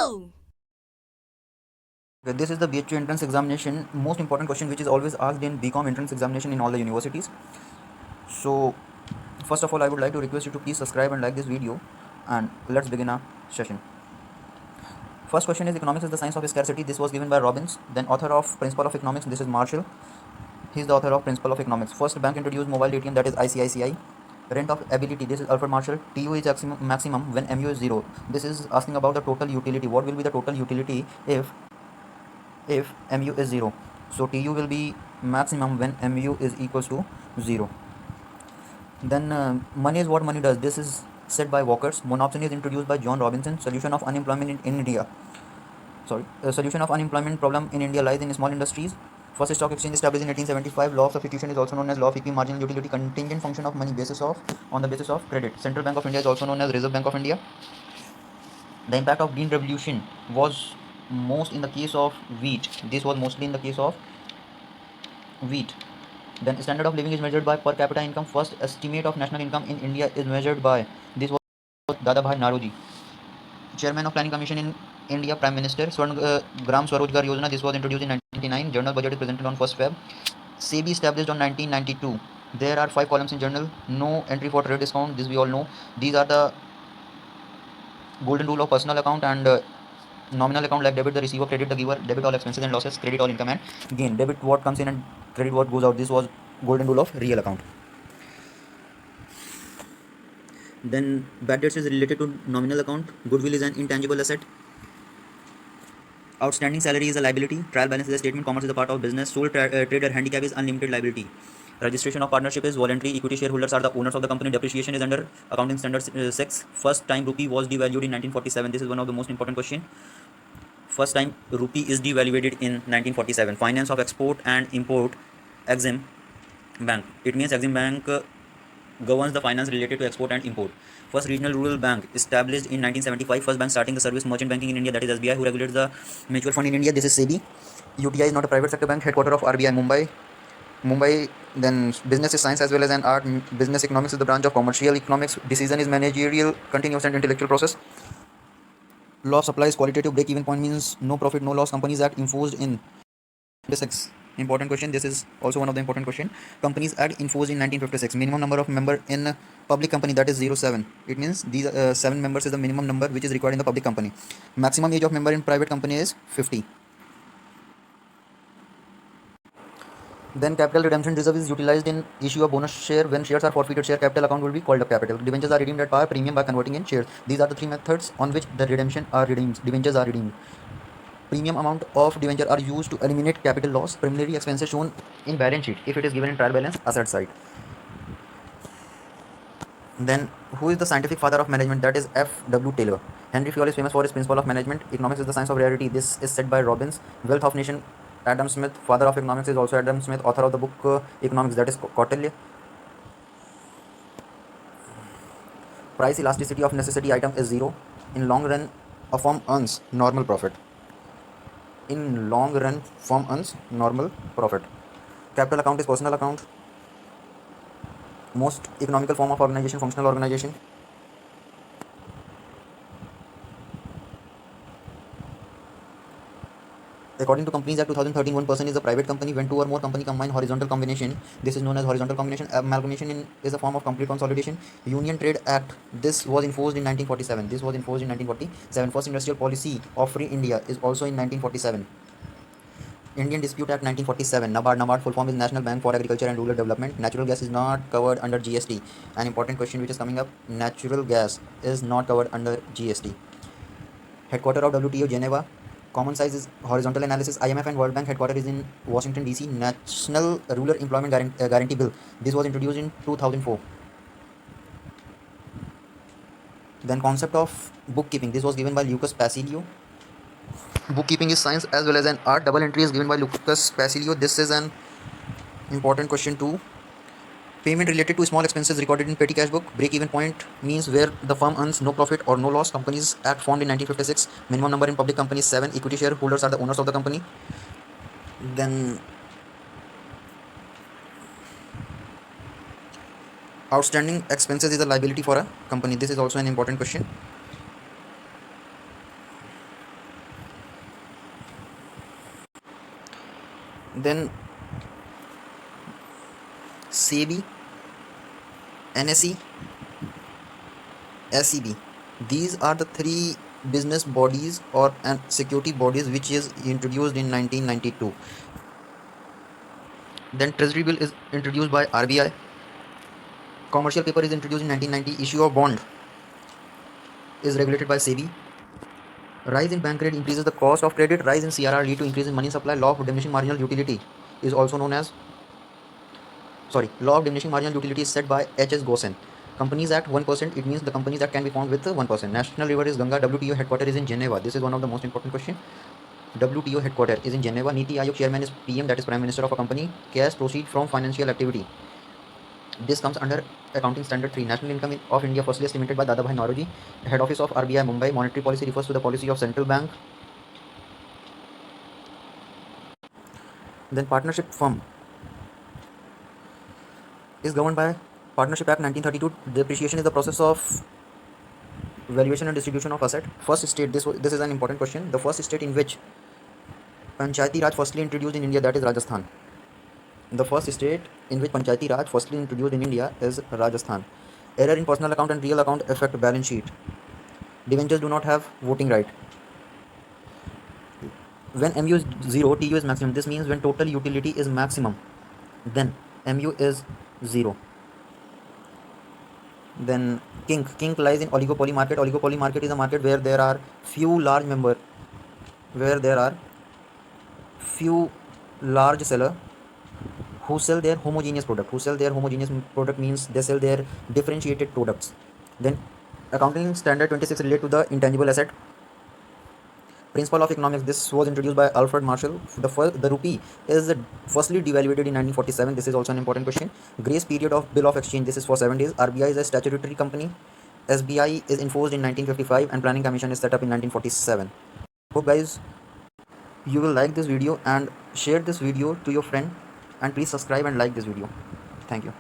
go! Okay, this is the BHU entrance examination, most important question which is always asked in BCom entrance examination in all the universities. So, first of all, I would like to request you to please subscribe and like this video, and let's begin our session. First question is economics is the science of scarcity. This was given by Robbins. Then author of Principle of Economics, this is Marshall. He is the author of Principle of Economics. First bank introduced mobile ATM, that is ICICI. Rent of ability, this is Alfred Marshall. TU is maximum when MU is 0. This is asking about the total utility. What will be the total utility if mu is 0? So tu will be maximum when mu is equals to 0. Then money is what money does. This is said by Walkers. Monopsony is introduced by John Robinson. Solution of unemployment in India. Solution of unemployment problem in India lies in small industries. First stock exchange established in 1875. Law of substitution is also known as law of equal marginal utility. Contingent function of money on the basis of credit. Central Bank of India is also known as Reserve Bank of India. The impact of Green Revolution was most in the case of wheat. This was mostly in the case of wheat. Then standard of living is measured by per capita income. First estimate of national income in India is measured by, this was Dadabhai Naoroji. Chairman of Planning Commission in India, Prime Minister. Gram Swarojgar Yojana, this was introduced in 1999. Journal budget is presented on 1st Feb. SEBI established on 1992. There are 5 columns in journal. No entry for trade discount, this we all know. These are the golden rule of personal account and nominal account, like debit the receiver, credit the giver, debit all expenses and losses, credit all income and gain, debit what comes in and credit what goes out. This was golden rule of real account. Then bad debts is related to nominal account. Goodwill is an intangible asset. Outstanding salary is a liability. Trial balance is a statement. Commerce is a part of business. Sole trader handicap is unlimited liability. Registration of partnership is voluntary. Equity shareholders are the owners of the company. Depreciation is under accounting standards 6. First time rupee was devalued in 1947. This is one of the most important question. First time rupee is devalued in 1947. Finance of export and import. Exim Bank. It means Exim Bank governs the finance related to export and import. First regional rural bank established in 1975. First bank starting the service merchant banking in India, that is SBI, who regulates the mutual fund in India. This is SEBI. UTI is not a private sector bank. Headquarter of RBI, Mumbai. Then business is science as well as an art. Business economics is the branch of commercial economics. Decision is managerial, continuous and intellectual process. Law of supply is qualitative. Break even point means no profit, no loss. Companies Act enforced in 56. Important question. This is also one of the important question. Companies Act enforced in 1956. Minimum number of member in public company, that is 07. It means these 7 members is the minimum number which is required in the public company. Maximum age of member in private company is 50. Then capital redemption reserve is utilized in issue of bonus share. When shares are forfeited, share capital account will be called up capital. Debentures are redeemed at par premium by converting in shares. These are the 3 methods on which the debentures are redeemed. Premium amount of debenture are used to eliminate capital loss. Preliminary expenses shown in balance sheet if it is given in trial balance asset side. Then who is the scientific father of management? That is F.W. Taylor. Henry Fayol is famous for his principle of management. Economics is the science of reality. This is said by Robbins. Wealth of nation, Adam Smith. Father of economics is also Adam Smith, author of the book Economics, that is Kautilya. Price elasticity of necessity item is 0. In long run, a firm earns normal profit. In long run, firm earns normal profit. Capital account is personal account. Most economical form of organization, functional organization. According to Companies Act 2013, one person is a private company when 2 or more company combine horizontal combination. This is known as horizontal combination. Amalgamation is a form of complete consolidation. Union Trade Act, this was enforced in 1947. This was enforced in 1947. First industrial policy of Free India is also in 1947. Indian Dispute Act 1947. NABARD full form is National Bank for Agriculture and Rural Development. Natural gas is not covered under GST. An important question which is coming up: natural gas is not covered under GST. Headquarter of WTO, Geneva. Common size is horizontal analysis. IMF and World Bank headquarters is in Washington DC. National Rural Employment Guarantee Bill. This was introduced in 2004. Then concept of bookkeeping. This was given by Lucas Pacilio. Bookkeeping is science as well as an art. Double entry is given by Lucas Pacilio. This is an important question too. Payment related to small expenses recorded in petty cash book. Break-even point means where the firm earns no profit or no loss. Companies Act formed in 1956. Minimum number in public companies 7. Equity shareholders are the owners of the company. Then outstanding expenses is a liability for a company. This is also an important question. then SEBI, NSE, SEB. These are the three business bodies or and security bodies which is introduced in 1992. Then Treasury Bill is introduced by RBI. Commercial paper is introduced in 1990. Issue of bond is regulated by SEBI. Rise in bank rate increases the cost of credit. Rise in CRR lead to increase in money supply. Law of diminishing marginal utility is also known as law of diminishing marginal utility is set by H.S. Gosen. Companies Act 1%, it means the companies that can be formed with 1%. National river is Ganga. WTO headquarters is in Geneva. This is one of the most important question. WTO headquarters is in Geneva. Niti Aayog chairman is PM, that is Prime Minister of a company. Cash proceed from financial activity. This comes under Accounting Standard 3. National Income of India firstly estimated by Dadabhai Naoroji. Head office of RBI Mumbai. Monetary policy refers to the policy of central bank. Then partnership firm is governed by Partnership Act 1932. Depreciation is the process of valuation and distribution of asset. First state, this is an important question. The first state in which Panchayati Raj firstly introduced in India, that is Rajasthan. The first state in which Panchayati Raj firstly introduced in India is Rajasthan. Error in personal account and real account affect balance sheet. Debentures do not have voting right. When MU is 0, TU is maximum. This means when total utility is maximum, then MU is 0. Then kink lies in oligopoly market. Oligopoly market is a market where there are few large seller who sell their homogeneous product. Means they sell their differentiated products. Then accounting standard 26 relate to the intangible asset. Principle of economics, this was introduced by Alfred Marshall. The rupee is firstly devaluated in 1947. This is also an important question. Grace period of bill of exchange, this is for 7 days. RBI is a statutory company. SBI is enforced in 1955 and planning commission is set up in 1947. Hope guys you will like this video and share this video to your friend, and please subscribe and like this video. Thank you.